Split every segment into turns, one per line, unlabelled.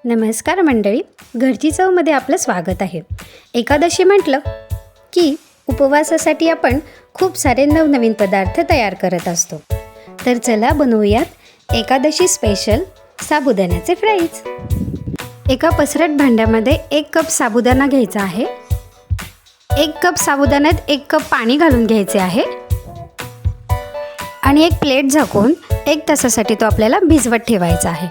नमस्कार मंडळी, घरची चवमध्ये आपलं स्वागत आहे. एकादशी म्हटलं की उपवासासाठी आपण खूप सारे नवनवीन पदार्थ तयार करत असतो. तर चला बनवूयात एकादशी स्पेशल साबुदाण्याचे फ्राईज. एका पसरट भांड्यामध्ये 1 कप साबुदाणा घ्यायचा आहे. 1 कप साबुदाण्यात 1 कप पाणी घालून घ्यायचे आहे आणि एक प्लेट झाकून 1 तासासाठी तो आपल्याला भिजवत ठेवायचा आहे.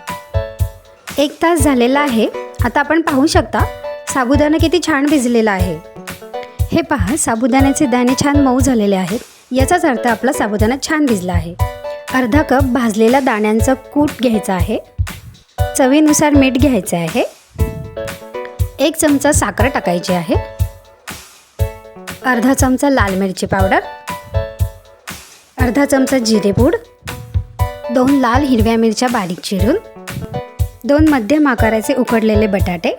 1 तास झालेला आहे. आता आपण पाहू शकता साबुदाणा किती छान भिजलेला आहे. हे पहा, साबुदाण्याचे दाणे छान मऊ झालेले आहेत. याचाच अर्थ आपला साबुदाणा छान भिजला आहे. अर्धा कप भाजलेल्या दाण्यांचा कूट घ्यायचा आहे. चवीनुसार मीठ घ्यायचे आहे. 1 चमचा साखर टाकायची आहे. अर्धा चमचा लाल मिरची पावडर, अर्धा चमचा जिरेपूड, 2 लाल हिरव्या मिरच्या बारीक चिरून, 2 मध्यम आकाराचे उकडलेले बटाटे.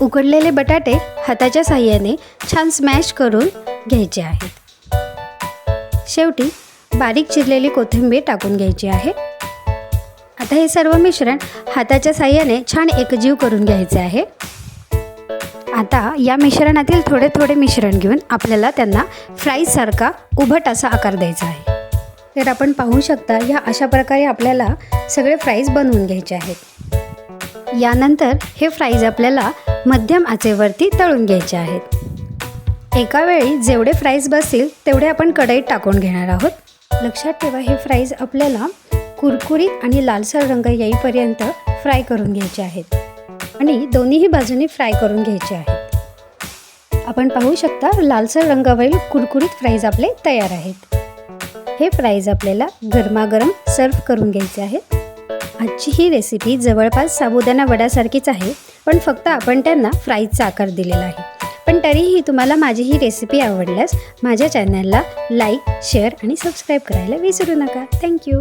उकडलेले बटाटे हाताच्या साहाय्याने छान स्मॅश करून घ्यायचे आहेत. शेवटी बारीक चिरलेली कोथिंबीर टाकून घ्यायची आहे. आता हे सर्व मिश्रण हाताच्या साहाय्याने छान एकजीव करून घ्यायचे आहे. आता या मिश्रणातील थोडे थोडे मिश्रण घेऊन आपल्याला त्यांना फ्राईजसारखा उभट असा आकार द्यायचा आहे. तर आपण पाहू शकता ह्या अशा प्रकारे आपल्याला सगळे फ्राईज बनवून घ्यायचे आहेत. यानंतर हे फ्राईज आपल्याला मध्यम आचेवरती तळून घ्यायचे आहेत. एका वेळी जेवढे फ्राईज बसतील तेवढे आपण कढईत टाकून घेणार आहोत. लक्षात ठेवा, हे फ्राईज आपल्याला कुरकुरीत आणि लालसर रंग येईपर्यंत फ्राय करून घ्यायचे आहेत आणि दोन्हीही बाजूनी फ्राय करून घ्यायचे आहेत. आपण पाहू शकता लालसर रंगावरील कुरकुरीत फ्राईज आपले तयार आहेत. हे फ्राईज आपल्याला गरमागरम सर्व करून घ्यायचे आहेत. आजची ही रेसिपी जवळपास साबुदाणा वड्यासारखीच आहे, पण फक्त आपण त्यांना फ्राईजचा आकार दिलेला आहे. पण तरीही तुम्हाला माझी ही रेसिपी आवडल्यास माझ्या चॅनलला लाईक, शेअर आणि सबस्क्राईब करायला विसरू नका. थँक्यू.